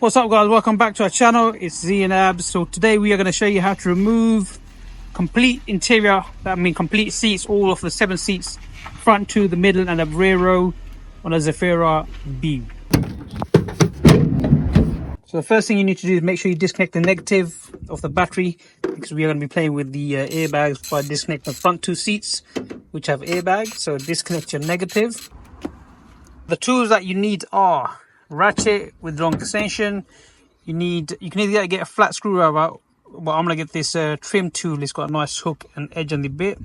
What's up guys, welcome back to our channel. It's Z and Abs. So today we are going to show you how to remove complete interior, complete seats, all of the 7 seats, front 2, the middle and the rear row on a Zafira B. So the first thing you need to do is make sure you disconnect the negative of the battery, because we are going to be playing with the airbags by disconnecting the front 2 seats which have airbags. So disconnect your negative. The tools that you need are ratchet with long extension. You can either get a flat screwdriver, but I'm gonna get this trim tool. It's got a nice hook and edge on the bit.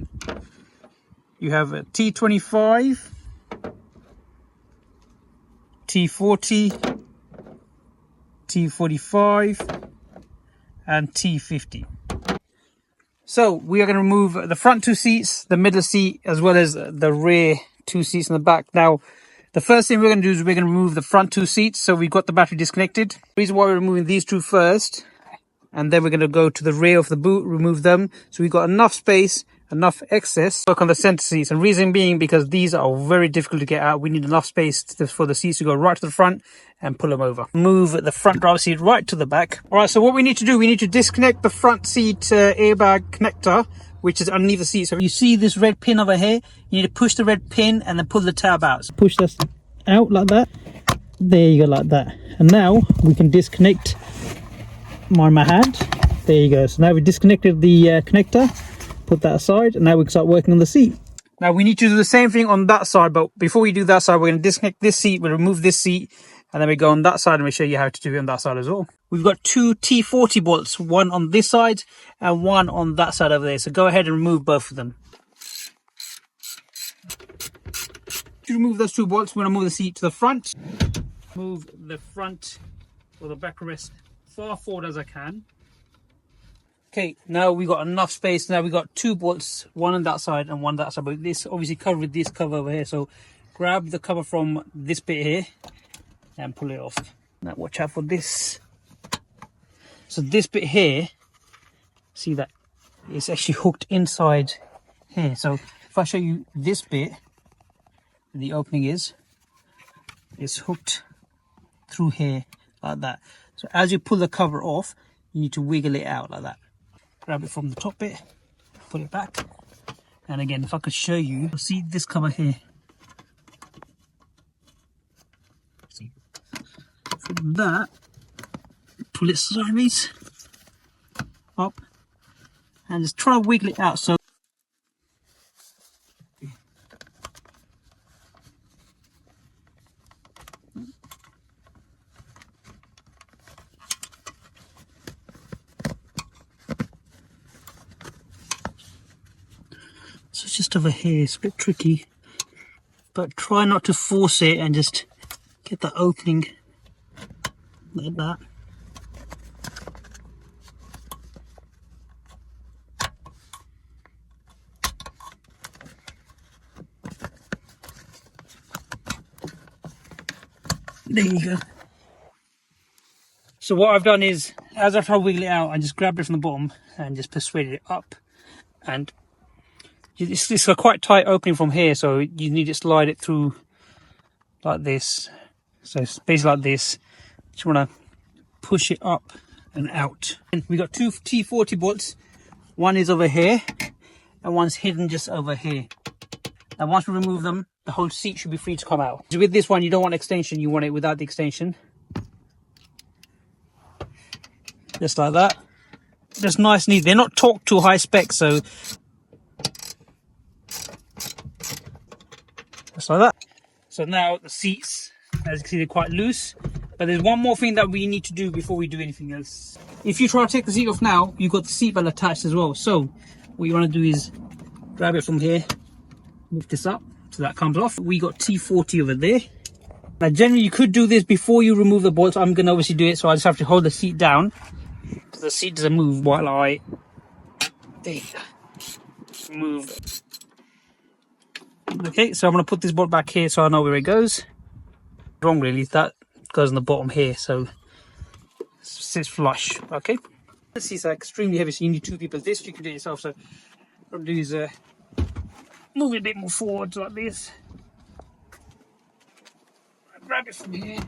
You have a T25, T40, T45 and T50. So we are going to remove the front 2 seats, the middle seat, as well as the rear 2 seats in the back. Now the first thing we're going to do is we're going to remove the front 2 seats. So we've got the battery disconnected. The reason why we're removing these 2 first, and then we're going to go to the rear of the boot, remove them. So we've got enough space, enough excess, work on the center seats. And reason being, because these are very difficult to get out, we need enough space for the seats to go right to the front and pull them over. Move the front driver seat right to the back. All right, so what we need to do, we need to disconnect the front seat airbag connector, which is underneath the seat. So you see this red pin over here, you need to push the red pin and then pull the tab out. So push this out like that. There you go, like that. And now we can disconnect my hand. There you go. So now we disconnected the connector, put that aside, and now we can start working on the seat. Now we need to do the same thing on that side, but before we do that side, we're going to disconnect this seat, we'll remove this seat, and then we go on that side and we'll show you how to do it on that side as well. We've got 2 T40 bolts, one on this side and one on that side over there. So go ahead and remove both of them. To remove those 2 bolts, we're going to move the seat to the front. Move the front or the backrest far forward as I can. Okay, now we've got enough space. Now we've got 2 bolts, one on that side and one on that side. But this obviously covered with this cover over here. So grab the cover from this bit here and pull it off. Now watch out for this. So this bit here, see that it's actually hooked inside here. So if I show you this bit, the opening is, it's hooked through here like that. So as you pull the cover off, you need to wiggle it out like that. Grab it from the top bit, put it back, and again, if I could show you, see this cover here. See, from that, pull it sideways, up, and just try to wiggle it out. So it's just over here, it's a bit tricky, but try not to force it and just get that opening like that. There you go. So what I've done is, as I try to wiggle it out, I just grabbed it from the bottom and just persuaded it up, and it's a quite tight opening from here, so you need to slide it through like this. So it's basically like this. Just want to push it up and out. And we got 2 T40 bolts. One is over here and one's hidden just over here. Now once we remove them, the whole seat should be free to come out. So with this one, you don't want extension, you want it without the extension. Just like that. Just nice and neat. They're not Torx to high spec, so just like that. So now the seats, as you can see, they're quite loose. But there's one more thing that we need to do before we do anything else. If you try to take the seat off now, you've got the seat belt attached as well. So what you want to do is grab it from here, lift this up so that comes off. We got T40 over there. Now generally you could do this before you remove the bolts. I'm going to obviously do it, so I just have to hold the seat down so the seat doesn't move while I move. Okay, so I'm going to put this bolt back here so I know where it goes. Wrong really, that goes on the bottom here, so it sits flush. Okay, this is extremely heavy, so you need 2 people. This you can do it yourself. So what I'll do is move it a bit more forward like this. Grab it from here,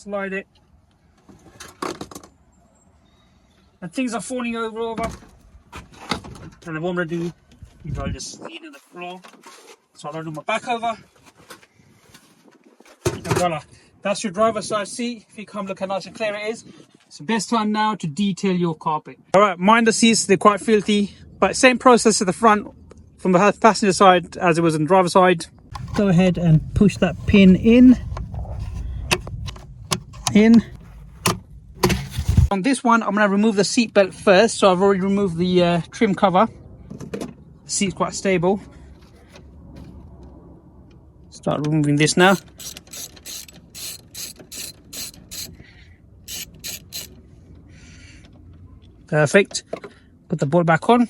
slide it, and things are falling over. And then what I'm going to do is I'll just lean on the floor. So I'll do my back over. And voila, that's your driver's side seat. If you come look how nice and clear it is. It's the best time now to detail your carpet. Alright, mind the seats, they're quite filthy. But same process at the front from the passenger side as it was on the driver's side. Go ahead and push that pin in. On this one, I'm going to remove the seat belt first. So I've already removed the trim cover. The seat's quite stable. Start removing this now. Perfect. Put the bolt back on.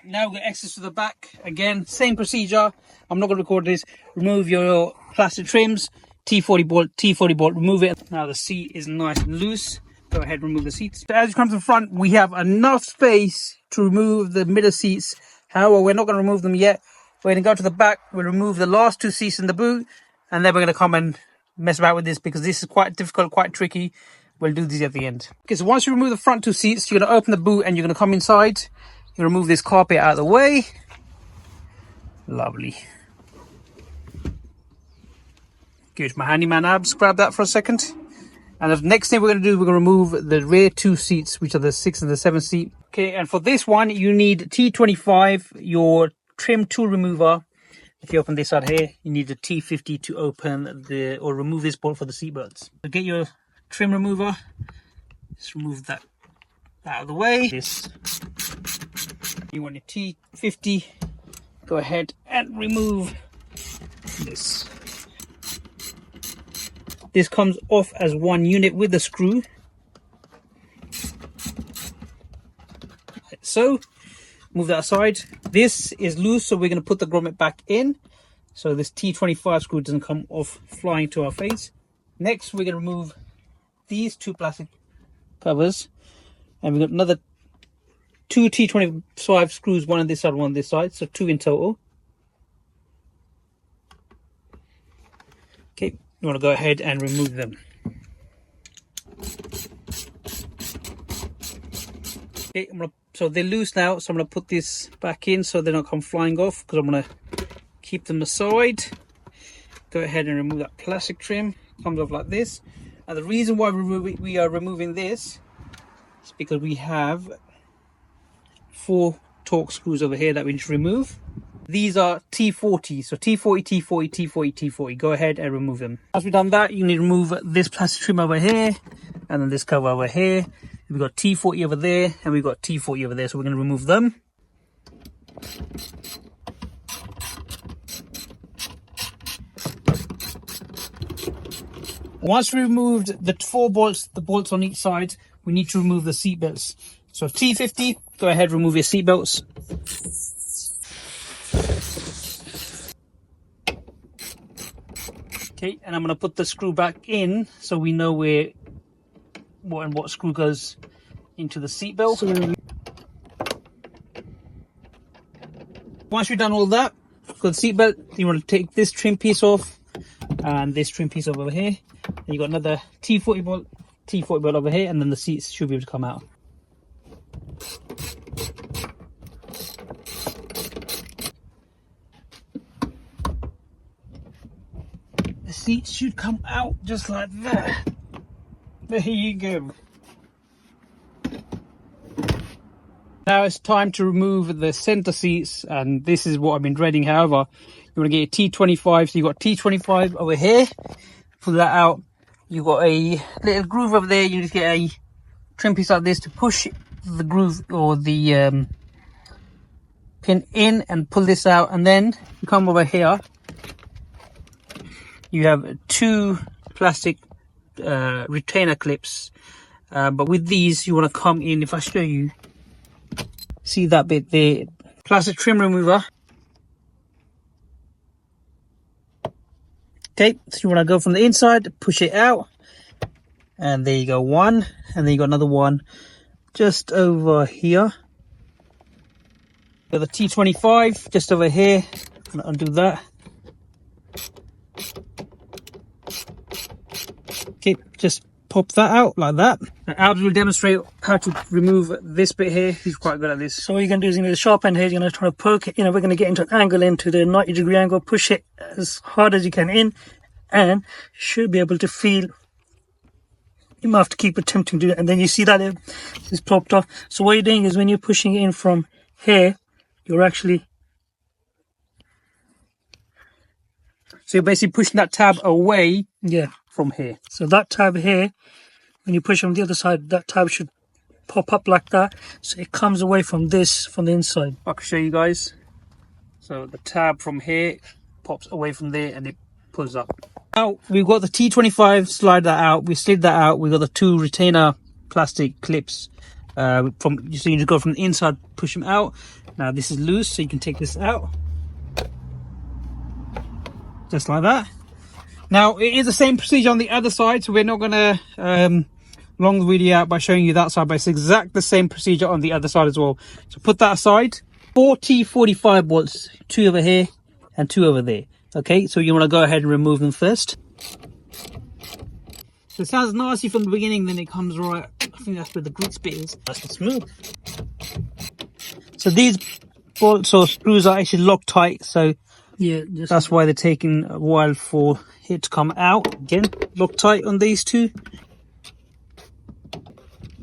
Now we've got access to the back. Again, same procedure. I'm not going to record this. Remove your plastic trims. T40 bolt, remove it. Now the seat is nice and loose. Go ahead and remove the seats. So as you come to the front, we have enough space to remove the middle seats. However, we're not going to remove them yet. We're going to go to the back. We'll remove the last two seats in the boot. And then we're going to come and mess about with this because this is quite difficult, quite tricky. We'll do these at the end. Okay, so once you remove the front two seats, you're going to open the boot and you're going to come inside. You remove this carpet out of the way. Lovely. Good. My handyman abs, grab that for a second. And the next thing we're going to do, we're going to remove the rear two seats, which are the 6 and the 7 seat. Okay, and for this one, you need T25, your trim tool remover. If you open this out here, you need the T50 to open the or remove this bolt for the seat belts. So get your trim remover. Just remove that out of the way. This. You want your T50. Go ahead and remove this. This comes off as one unit with the screw. Like so. Move that aside. This is loose, so we're going to put the grommet back in. So this T25 screw doesn't come off flying to our face. Next, we're going to remove these two plastic covers. And we've got another two T25 screws, one on this side, one on this side. So 2 in total. Okay, you want to go ahead and remove them. Okay, so they're loose now, so I'm going to put this back in so they don't come flying off because I'm going to keep them aside. Go ahead and remove that plastic trim. Comes off like this. And the reason why we are removing this is because we have 4 Torx screws over here that we need to remove. These are T40, so T40, T40, T40, T40. Go ahead and remove them. As we've done that, you need to remove this plastic trim over here and then this cover over here. We've got T40 over there and we've got T40 over there, so we're going to remove them. Once we removed the 4 bolts, the bolts on each side, we need to remove the seat belts. So T50, go ahead, remove your seat belts. Okay, and I'm going to put the screw back in so we know where what screw goes into the seat belt. Once you've done all that for the seat belt, you want to take this trim piece off and this trim piece over here. And you got another T40 bolt over here, and then the seats should be able to come out. The seats should come out just like that. There you go. Now it's time to remove the center seats, and this is what I've been dreading. However, you want to get a T25, so you've got T25 over here. Pull that out. You've got a little groove over there. You just get a trim piece like this to push the groove or the pin in and pull this out, and then you come over here. You have 2 plastic retainer clips, but with these you want to come in. If I show you, see that bit there, plastic trim remover. Okay, so you want to go from the inside, push it out, and there you go, one, and then you got another one just over here. Got the T25 just over here. I'm gonna undo that. Okay, just pop that out like that. Now, Abs will demonstrate how to remove this bit here. He's quite good at this. So what you're going to do is you're going to sharp end here, you're going to try to poke it, we're going to get into an angle, into the 90-degree angle, push it as hard as you can in, and you should be able to feel. You might have to keep attempting to do it, and then you see that it's popped off. So what you're doing is when you're pushing it in from here, you're actually... So you're basically pushing that tab away from here. So that tab here, when you push on the other side, that tab should pop up like that. So it comes away from this, from the inside. I can show you guys. So the tab from here pops away from there and it pulls up. Now we've got the T25, slide that out. We slid that out. We've got the 2 retainer plastic clips. So you just go from the inside, push them out. Now this is loose, so you can take this out. Just like that. Now it is the same procedure on the other side, so we're not going to long the video out by showing you that side, but it's exact the same procedure on the other side as well. So put that aside. 4 T45 bolts, 2 over here and 2 over there. Okay, so you want to go ahead and remove them first. So it sounds nasty from the beginning, then it comes right. I think that's where the grease bit is. That's smooth. So these bolts or screws are actually locked tight, so yeah, that's why they're taking a while for it to come out. Again, lock tight on these 2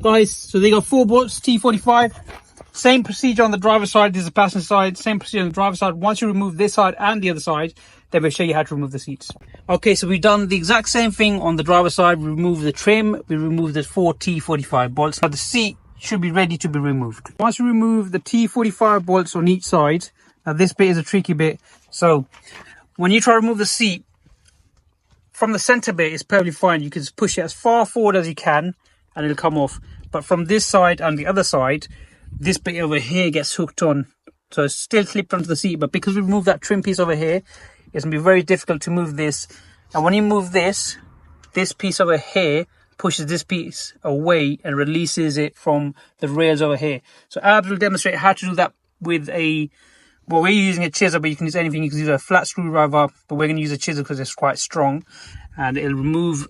guys. So they got 4 bolts, T45. Same procedure on the driver's side. This is the passenger side. Same procedure on the driver's side. Once you remove this side and the other side, then we'll show you how to remove the seats. Okay, so we've done the exact same thing on the driver's side. We removed the trim. We removed the 4 T45 bolts. Now the seat should be ready to be removed. Once you remove the T45 bolts on each side, now this bit is a tricky bit. So when you try to remove the seat from the center bit, it's perfectly fine. You can just push it as far forward as you can and it'll come off. But from this side and the other side, this bit over here gets hooked on. So it's still clipped onto the seat, but because we removed that trim piece over here, it's going to be very difficult to move this. And when you move this piece over here pushes this piece away and releases it from the rails over here. So Abs will demonstrate how to do that with well, we're using a chisel, but you can use anything. You can use a flat screwdriver, but we're going to use a chisel because it's quite strong. And it'll remove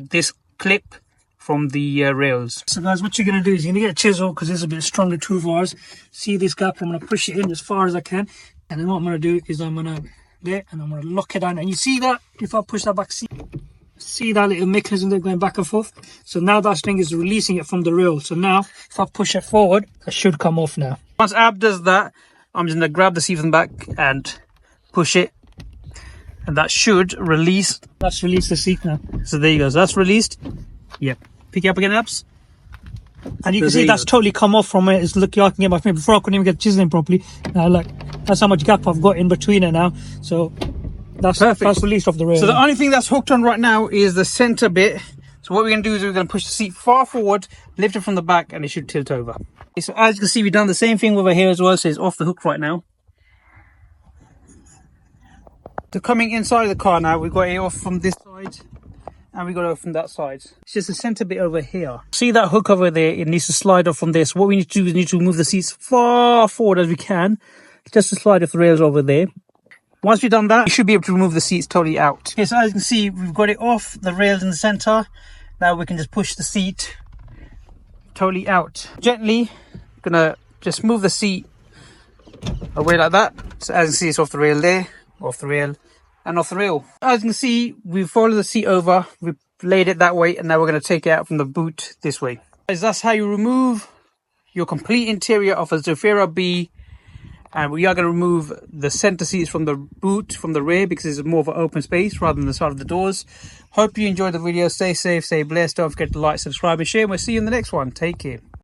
this clip from the rails. So guys, what you're going to do is you're going to get a chisel, because this is a bit stronger tool for ours. See this gap? I'm going to push it in as far as I can. And then what I'm going to do is I'm going to lock it down. And you see that? If I push that back, see that little mechanism there going back and forth? So now that thing is releasing it from the rail. So now if I push it forward, it should come off now. Once Ab does that, I'm just going to grab the seat from the back and push it. And that should release. That's released the seat now. So there you go. So that's released. Yep. Pick it up again, Abs. And you can see that's totally come off from it. It's looking like I can get my finger. Before I couldn't even get chiseling properly. Now look, that's how much gap I've got in between it now. So that's perfect. That's released off the rail. So the only thing that's hooked on right now is the center bit. So what we're going to do is we're going to push the seat far forward, lift it from the back, and it should tilt over. Okay, so as you can see, we've done the same thing over here as well. So it's off the hook right now. So coming inside of the car now, we've got it off from this side. And we got it off from that side. It's just the center bit over here. See that hook over there? It needs to slide off from this. What we need to do is we need to move the seats far forward as we can, just to slide off the rails over there. Once we've done that, you should be able to remove the seats totally out. Okay, so as you can see, we've got it off the rails in the center. Now we can just push the seat totally out. Gently, gonna just move the seat away like that. So as you can see, it's off the rail there, off the rail. And off the rail. As you can see, we've folded the seat over, we've laid it that way, and now we're going to take it out from the boot this way. That's how you remove your complete interior of a Zafira B. And we are going to remove the center seats from the boot, from the rear, because it's more of an open space rather than the side of the doors. Hope you enjoyed the video. Stay safe, stay blessed. Don't forget to like, subscribe, and share. We'll see you in the next one. Take care.